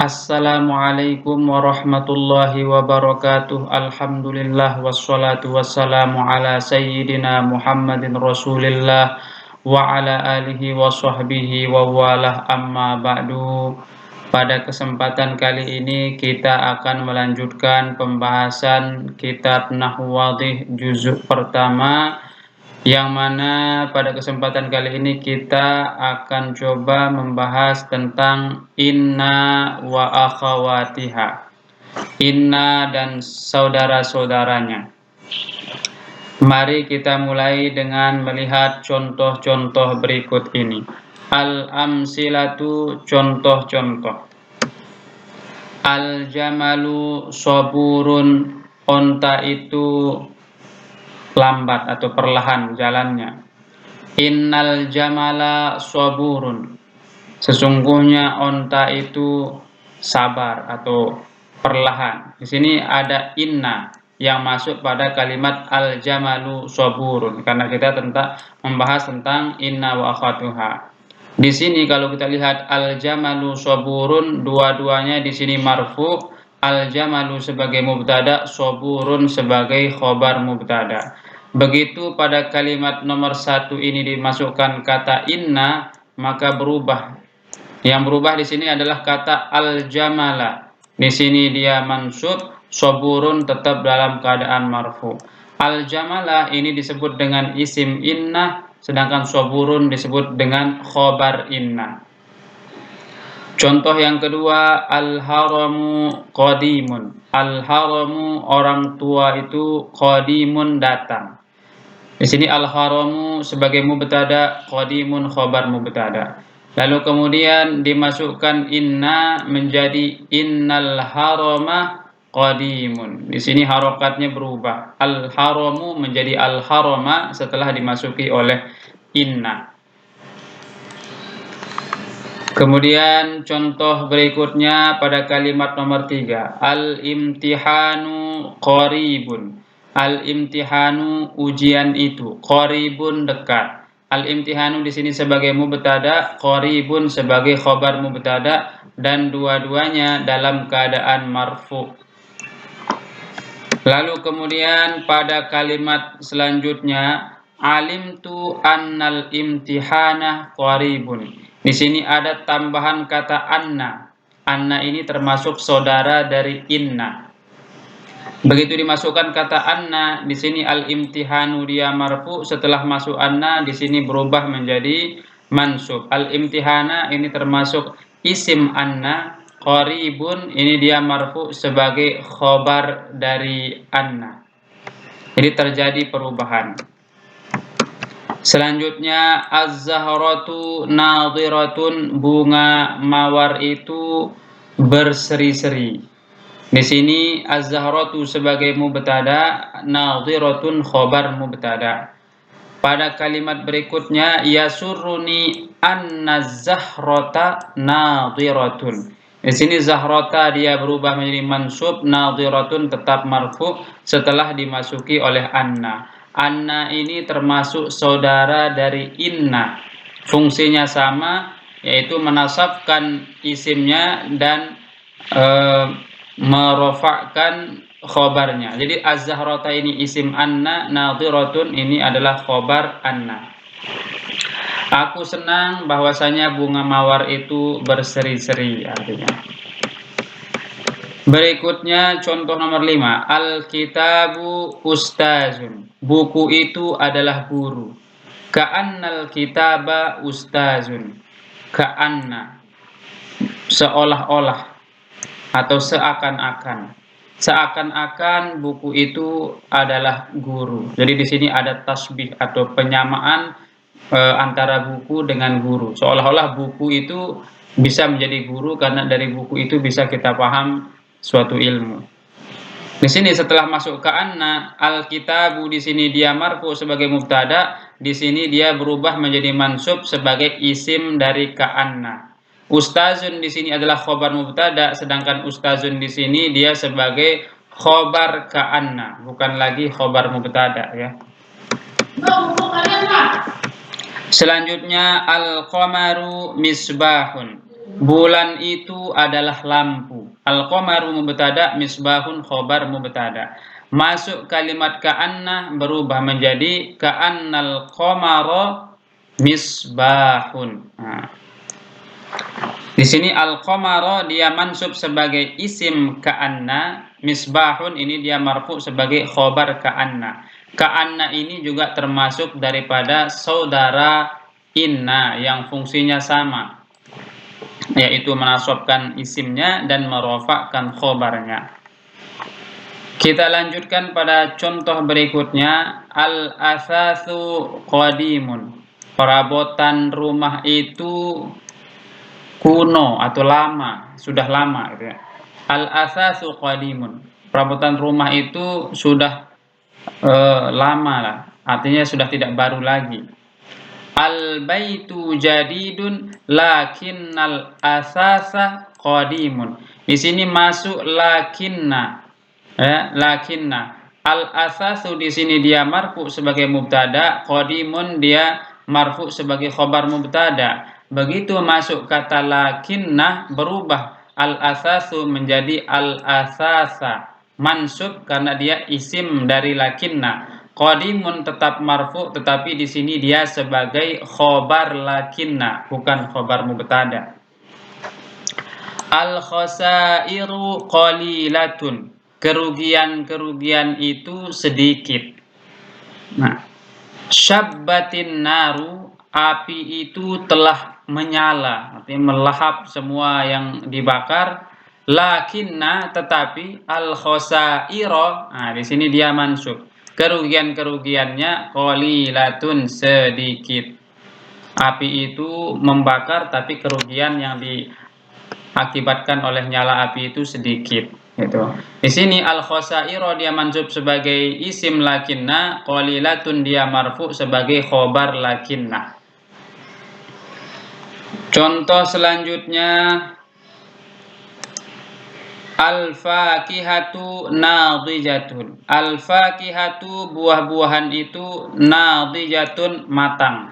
Assalamualaikum warahmatullahi wabarakatuh. Alhamdulillah wassalatu wassalamu ala sayyidina Muhammadin Rasulillah wa ala alihi wa sahbihi wa walah, amma ba'du. Pada kesempatan kali ini kita akan melanjutkan pembahasan kitab Nahwu Wadhih juzuk pertama, yang mana pada kesempatan kali ini kita akan coba membahas tentang inna wa akhawatiha, inna dan saudara-saudaranya. Mari kita mulai dengan melihat contoh-contoh berikut ini. Al-amsilatu, contoh-contoh. Al-jamalu saburun, onta itu lambat atau perlahan jalannya. Innal jamala saburun, sesungguhnya onta itu sabar atau perlahan. Di sini ada inna yang masuk pada kalimat al-jamalu saburun, karena kita membahas tentang inna wa akhatuha. Di sini kalau kita lihat al-jamalu saburun, dua-duanya di sini marfu. Al-jamalu sebagai mubtada, saburun sebagai khobar mubtada. Begitu pada kalimat nomor 1 ini dimasukkan kata inna, maka berubah. Yang berubah di sini adalah kata al-jamala. Di sini dia mansub, saburun tetap dalam keadaan marfu. Al-jamala ini disebut dengan isim inna, sedangkan saburun disebut dengan khobar inna. Contoh yang kedua, al-haramu qadimun. Al-haramu, orang tua itu, qadimun datang. Di sini al-haramu sebagai mubtada, qadimun khobar mubtada. Lalu kemudian dimasukkan inna menjadi innal harama qadimun. Di sini harokatnya berubah. Al-haramu menjadi al-harama setelah dimasuki oleh inna. Kemudian contoh berikutnya pada kalimat nomor 3, al-imtihanu qaribun. Al-imtihanu, ujian itu, qaribun dekat. Al-imtihanu di sini sebagai mubtada, qaribun sebagai khobar mubtada, dan dua-duanya dalam keadaan marfu. Lalu kemudian pada kalimat selanjutnya, alimtu annal imtihana qaribun. Di sini ada tambahan kata anna. Anna ini termasuk saudara dari inna. Begitu dimasukkan kata anna, di sini al-imtihanu dia marfu, setelah masuk anna di sini berubah menjadi mansub. Al-imtihana ini termasuk isim anna, qaribun ini dia marfu sebagai khobar dari anna. Jadi terjadi perubahan. Selanjutnya az-zahratu nadhiratun, bunga mawar itu berseri-seri. Di sini az-zahratu sebagai mubtada, nadhiratun khobar mubtada. Pada kalimat berikutnya yasurruni anna-zahrata nadhiratun. Di sini zahrata dia berubah menjadi mansub, nadhiratun tetap marfu setelah dimasuki oleh anna. Anna ini termasuk saudara dari inna. Fungsinya sama, yaitu menasabkan isimnya dan merofakkan khobarnya. Jadi az-zahrata ini isim anna, nadhiratun ini adalah khobar anna. Aku senang bahwasanya bunga mawar itu berseri-seri, artinya. Berikutnya contoh nomor 5, al-kitabu ustazun. Buku itu adalah guru. Ka'annal kitaba ustazun. Ka'anna, seolah-olah atau seakan-akan. Seakan-akan buku itu adalah guru. Jadi di sini ada tasbih atau penyamaan antara buku dengan guru. Seolah-olah buku itu bisa menjadi guru karena dari buku itu bisa kita paham suatu ilmu. Di sini setelah masuk ke anna, al-kitabu di sini dia marfu sebagai mubtada, di sini dia berubah menjadi mansub sebagai isim dari ka'anna. Ustazun di sini adalah khobar mubtada, sedangkan ustazun di sini dia sebagai khobar ka'anna, bukan lagi khobar mubtada ya. Selanjutnya al-qamaru misbahun. Bulan itu adalah lampu. Al-qamaru mubtada, misbahun khobar mubtada. Masuk kalimat ka'anna berubah menjadi ka'annal qamara misbahun. Nah, di sini al-qamara dia mansub sebagai isim ka'anna, misbahun ini dia marfu sebagai khobar ka'anna. Ka'anna ini juga termasuk daripada saudara inna yang fungsinya sama, yaitu menasobkan isimnya dan merofakkan khobarnya. Kita lanjutkan pada contoh berikutnya. Al-asasu qadimun. Perabotan rumah itu kuno atau lama, sudah lama gitu ya. Al-asasu qadimun. Perabotan rumah itu sudah lama lah, artinya sudah tidak baru lagi. Al-baitu jadidun lakinnal asasa qadimun. Di sini masuk lakinna, ya, lakinna. Al-asasu di sini dia marfu sebagai mubtada, qadimun dia marfu sebagai khobar mubtada. Begitu masuk kata lakinna berubah al-asasu menjadi al-asasa, mansub karena dia isim dari lakinna. Qadimun tetap marfu, tetapi di sini dia sebagai khobar lakinna, bukan khobar mubtada. Al khosairu qalilatun. Kerugian-kerugian itu sedikit. Nah, syabbatin naru, api itu telah menyala, artinya melahap semua yang dibakar. Lakinna, tetapi al khosairo, nah di sini dia mansub. Kerugian-kerugiannya qalilatun, sedikit. Api itu membakar, tapi kerugian yang diakibatkan oleh nyala api itu sedikit. Gitu. Di sini al khosairo dia mansub sebagai isim lakinna, qalilatun dia marfu sebagai khobar lakinna. Contoh selanjutnya, al-fakihatu nadijatun. Al-fakihatu, buah-buahan itu, nadijatun, matang.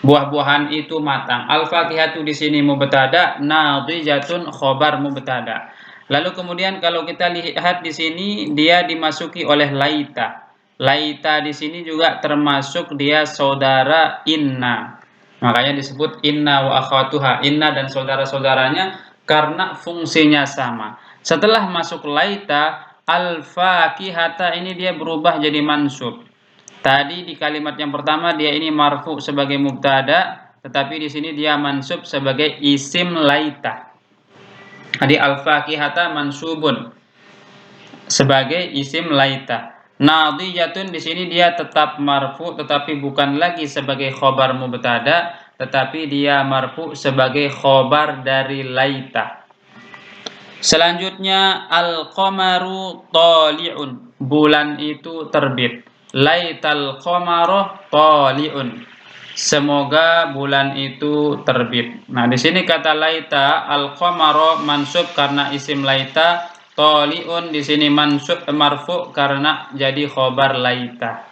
Buah-buahan itu matang. Al-fakihatu di sini mubtada, nadijatun khobar mubtada. Lalu kemudian kalau kita lihat di sini dia dimasuki oleh laita. Laita di sini juga termasuk dia saudara inna. Makanya disebut inna wa akhwatuha, inna dan saudara-saudaranya karena fungsinya sama. Setelah masuk laita, al-fakihata ini dia berubah jadi mansub. Tadi di kalimat yang pertama dia ini marfu sebagai mubtada, tetapi di sini dia mansub sebagai isim laita. Jadi al-fakihata mansubun sebagai isim laita. Nadijatun di sini dia tetap marfu, tetapi bukan lagi sebagai khobar mubtada, tetapi dia marfu sebagai khobar dari laita. Selanjutnya al-qamaru tali'un, bulan itu terbit. Laital qamaru tali'un, semoga bulan itu terbit. Nah, di sini kata laita, al-qamaru mansub karena isim laita, tali'un di sini mansub marfu karena jadi khobar laita.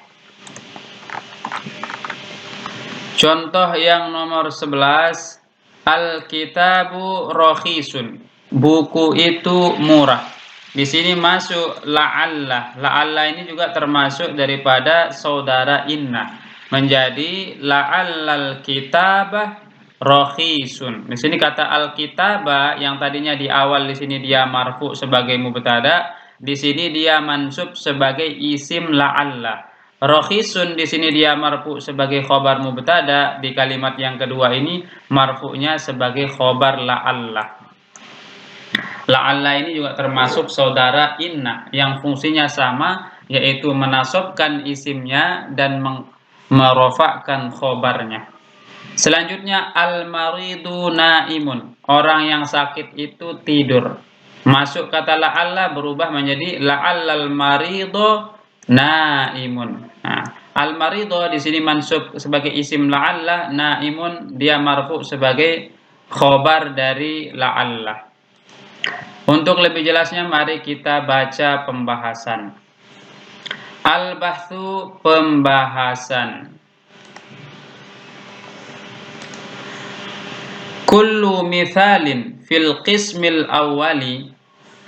Contoh yang nomor 11, al-kitabu rakhisun, buku itu murah. Di sini masuk la'alla. La'alla ini juga termasuk daripada saudara inna, menjadi la'allal kitabah rakhisun. Di sini kata al-kitabah yang tadinya di awal di sini dia marfu sebagai mubtada, di sini dia mansub sebagai isim la'alla. Rakhisun di sini dia marfu sebagai khobar mubtada, di kalimat yang kedua ini marfu'nya sebagai khobar la'alla. La'alla ini juga termasuk saudara inna yang fungsinya sama, yaitu menasobkan isimnya dan merofakkan khobarnya. Selanjutnya al-maridu naimun, orang yang sakit itu tidur. Masuk kata la'alla berubah menjadi la'allal maridu naimun. Nah, al-maridu di sini mansub sebagai isim la'alla, naimun dia marfu sebagai khobar dari la'alla. Untuk lebih jelasnya mari kita baca pembahasan. Al-bahthu, pembahasan. kullu mithalin fil qismil awwali,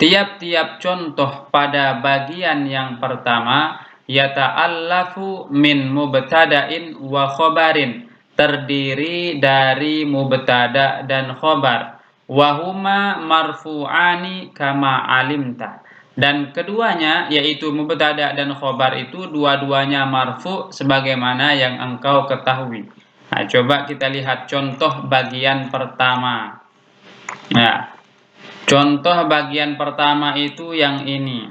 tiap-tiap contoh pada bagian yang pertama, yata'allafu min mubtada'in wa khobarin, terdiri dari mubtada dan khobar, wahuma marfu'ani kama alimta, dan keduanya yaitu mubtada dan khobar itu dua-duanya marfu sebagaimana yang engkau ketahui. Nah, coba kita lihat contoh bagian pertama. Nah, contoh bagian pertama itu yang ini.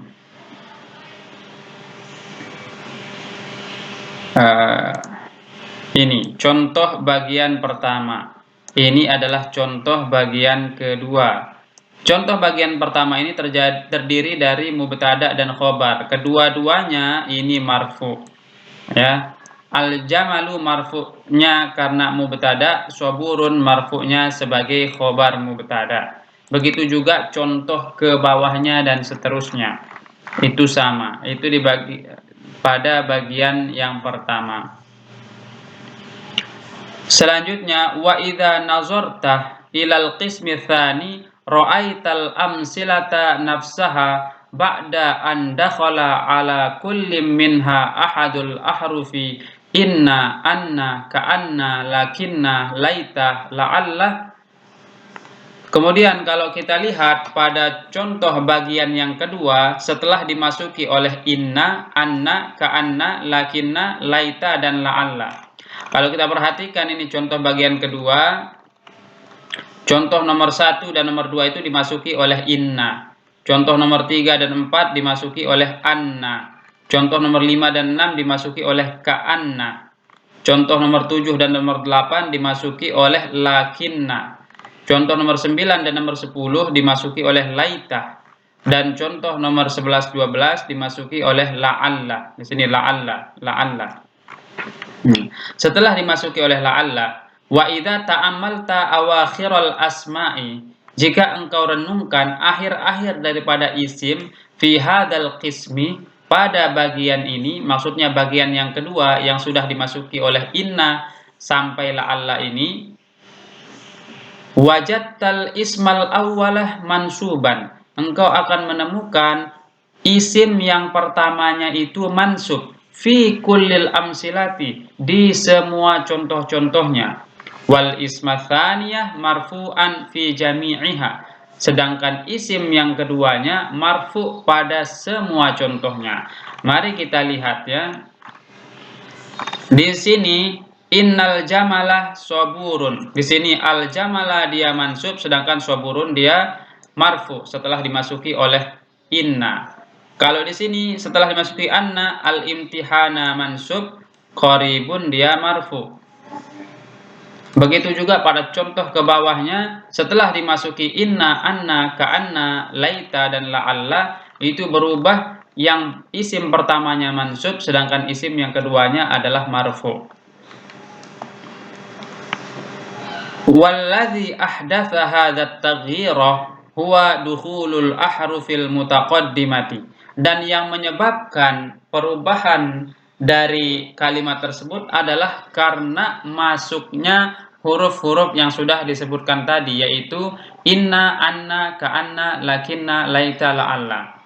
Ini contoh bagian pertama. Ini adalah contoh bagian kedua. Contoh bagian pertama ini terdiri dari mubtada dan khobar. Kedua-duanya ini marfu. Ya. Al-jamalu marfu'nya karena mubtada, saburun marfu'nya sebagai khobar mubtada. Begitu juga contoh ke bawahnya dan seterusnya. Itu sama. Itu dibagi pada bagian yang pertama. Selanjutnya, wa idza nazarta ilal qismi tsani ra'aital amsilata nafsaha ba'da an dakhala ala kulli minha ahadul ahrufi inna, anna, ka'anna, lakinna, laita, la'alla. Kemudian kalau kita lihat pada contoh bagian yang kedua, setelah dimasuki oleh inna, anna, ka'anna, lakinna, laita, dan la'alla. Kalau kita perhatikan ini contoh bagian kedua, contoh nomor 1 dan nomor 2 itu dimasuki oleh inna. Contoh nomor 3 dan 4 dimasuki oleh anna. Contoh nomor 5 dan 6 dimasuki oleh ka'anna. Contoh nomor 7 dan nomor 8 dimasuki oleh lakinna. Contoh nomor 9 dan nomor 10 dimasuki oleh laita. Dan contoh nomor 11 12 dimasuki oleh la'alla. Di sini la'alla. Setelah dimasuki oleh la'alla, wa idza ta'ammalta awakhiral asma'i, jika engkau renungkan akhir-akhir daripada isim fi hadzal qismi, pada bagian ini, maksudnya bagian yang kedua yang sudah dimasuki oleh inna sampai la'alla ini, wajadtal ismal awwalah mansuban, engkau akan menemukan isim yang pertamanya itu mansub fi kullil amsilati, di semua contoh-contohnya, wal ismatsaniyah marfu'an fi jami'iha, sedangkan isim yang keduanya marfu pada semua contohnya. Mari kita lihat ya. Di sini innal jamala saburun. Di sini al jamala dia mansub sedangkan saburun dia marfu setelah dimasuki oleh inna. Kalau di sini setelah dimasuki anna, al imtihana mansub, qaribun dia marfu. Begitu juga pada contoh ke bawahnya, setelah dimasuki inna, anna, ka'anna, laita, dan la'alla, itu berubah, yang isim pertamanya mansub sedangkan isim yang keduanya adalah marfu. Walladzi ahdatsa hadzat taghyira huwa dukhulul ahrufil mutaqaddimati, dan yang menyebabkan perubahan dari kalimat tersebut adalah karena masuknya huruf-huruf yang sudah disebutkan tadi, yaitu inna, anna, ka'anna, lakinna, laita, la'alla.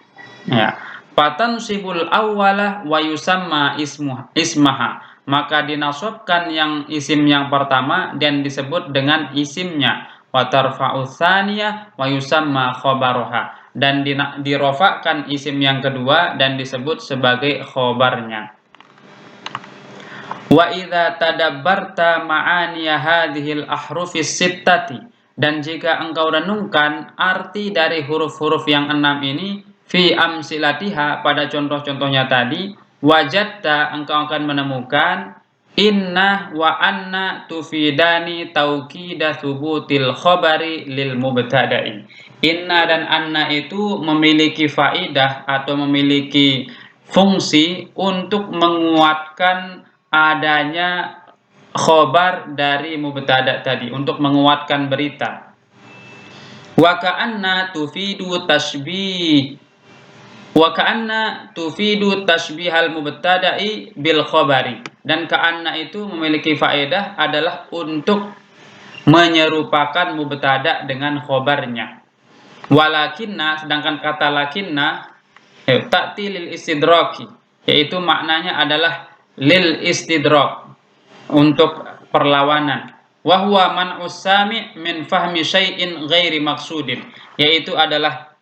Ya. Fatansibul awwalah wa yusamma ismaha, maka dinasabkan yang isim yang pertama dan disebut dengan isimnya, wa tarfa'u tsaniyah wa yusamma khabaruha, dan dirofakkan isim yang kedua dan disebut sebagai khobarnya. Wa idza tadabbarta ma'aniya hadhil ahrufis sittati, dan jika engkau renungkan arti dari huruf-huruf yang 6 ini, fi amsilatiha pada contoh-contohnya tadi, wajadta engkau akan menemukan inna wa anna tufidani taukida thubutil khabari lil mubtada'i. Inna dan anna itu memiliki faidah atau memiliki fungsi untuk menguatkan adanya khobar dari mubtada tadi, untuk menguatkan berita. Wa ka'anna tufidu tashbih, wa ka'anna tufidu tashbihal mubtada'i bil khabari, dan ka'anna itu memiliki faedah adalah untuk menyerupakan mubtada dengan khobarnya. Walakinna, sedangkan kata lakinna ta'ti lil istidraki, yaitu maknanya adalah lil istidrak, untuk perlawanan. Wa huwa man'us sami' min fahmi syai'in ghairi maksudin, yaitu adalah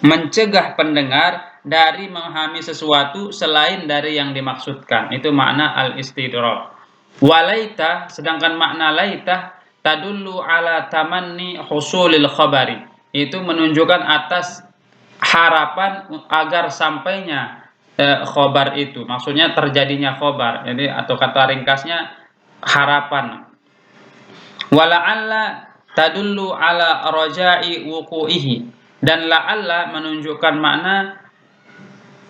mencegah pendengar dari memahami sesuatu selain dari yang dimaksudkan. Itu makna al-istidrak. Walaita, sedangkan makna laita tadullu ala tamanni husulil khabari, itu menunjukkan atas harapan agar sampainya khobar itu, maksudnya terjadinya khobar. Jadi atau kata ringkasnya harapan. Wala'alla tadullu ala raja'i wuqu'ihi, dan la'alla menunjukkan makna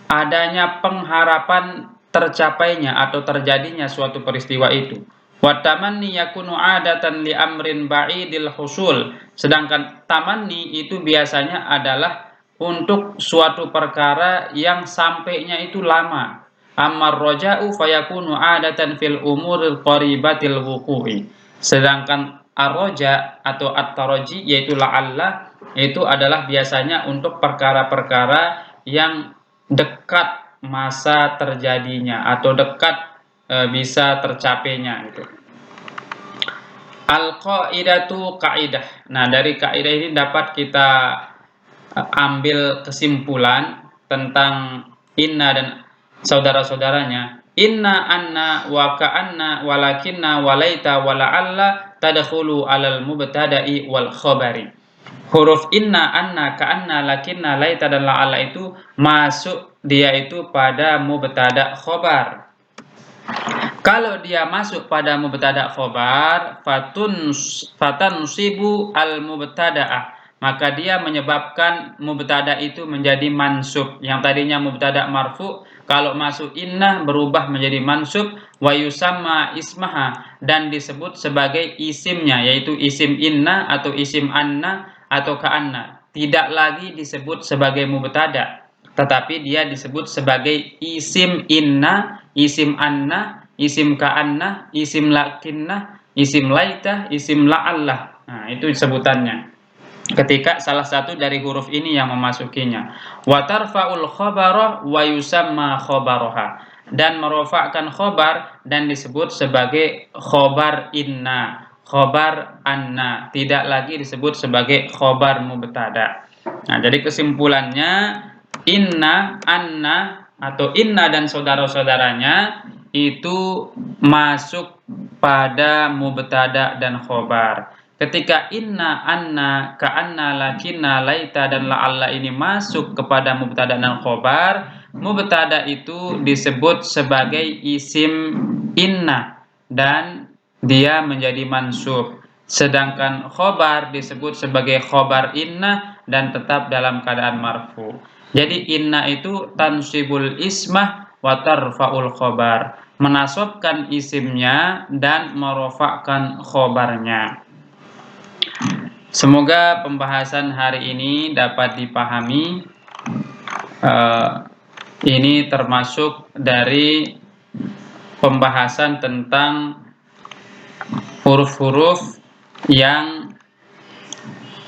adanya pengharapan tercapainya atau terjadinya suatu peristiwa itu. Wa tamanni yakunu adatan li amrin ba'idil husul, sedangkan tamanni itu biasanya adalah untuk suatu perkara yang sampainya itu lama. Ammar raja'u fayakunu adatan fil umuril qaribatil wuqu'i, sedangkan ar-raja atau at-taraji yaitu la'alla itu adalah biasanya untuk perkara-perkara yang dekat masa terjadinya atau dekat bisa tercapainya gitu. Al-qaidatu kaidah. Nah, dari kaidah ini dapat kita ambil kesimpulan tentang inna dan saudara-saudaranya. Inna, anna, wa ka'anna, walakinna, walaita, wala'alla tadkhulu alal mubtada'i wal khabari. Huruf inna, anna, ka'anna, lakinna, laita, dan la'alla itu masuk dia itu pada mubtada khobar. Kalau dia masuk pada mubtada khobar, fatansibu al mubtada'ah, maka dia menyebabkan mubtada itu menjadi mansub. Yang tadinya mubtada marfu, kalau masuk inna berubah menjadi mansub. Wa yusamma ismaha, dan disebut sebagai isimnya, yaitu isim inna atau isim anna atau ka'anna. Tidak lagi disebut sebagai mubtada, tetapi dia disebut sebagai isim inna, isim anna, isim ka'anna, isim lakinna, isim laita, isim la'allah. Nah, itu sebutannya ketika salah satu dari huruf ini yang memasukinya. Wa tarfa'ul khabara wa yusamma khabaraha, dan merofakkan khobar dan disebut sebagai khobar inna, khobar anna, tidak lagi disebut sebagai khobar mubtada. Nah, jadi kesimpulannya inna, anna atau inna dan saudara-saudaranya itu masuk pada mubtada dan khobar. Ketika inna, anna, ka'anna, lakinna, laita, dan la'alla ini masuk kepada mubtada dan khobar, mubtada itu disebut sebagai isim inna dan dia menjadi mansub. Sedangkan khobar disebut sebagai khobar inna dan tetap dalam keadaan marfu. Jadi inna itu tansibul ismah wa tarfa'ul khobar, menasobkan isimnya dan merofakkan khobarnya. Semoga pembahasan hari ini dapat dipahami. Ini termasuk dari pembahasan tentang huruf-huruf yang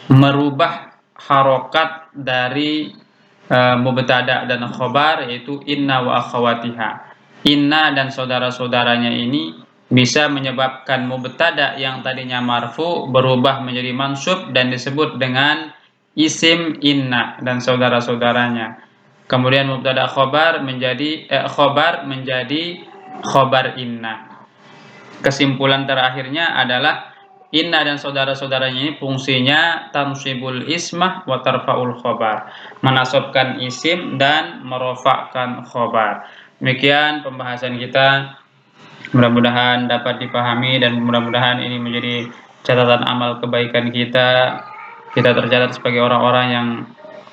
merubah harokat dari mubtada dan khobar, yaitu inna wa akhawatiha. Inna dan saudara-saudaranya ini bisa menyebabkan mubtada yang tadinya marfu berubah menjadi mansub dan disebut dengan isim inna dan saudara-saudaranya. Kemudian mubtada khobar menjadi khobar inna. Kesimpulan terakhirnya adalah inna dan saudara-saudaranya ini fungsinya tansibul ismah wa tarfa'ul khobar, menasobkan isim dan merofakkan khobar. Demikian pembahasan kita. Mudah-mudahan dapat dipahami dan mudah-mudahan ini menjadi catatan amal kebaikan kita. Kita tercatat sebagai orang-orang yang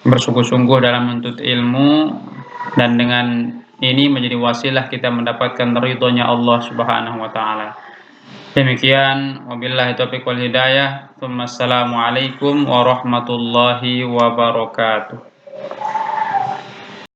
bersungguh-sungguh dalam menuntut ilmu, dan dengan ini menjadi wasilah kita mendapatkan ridhonya Allah Subhanahu wa taala. Demikian, wabillahi taufiq wal hidayah. Assalamualaikum warahmatullahi wabarakatuh.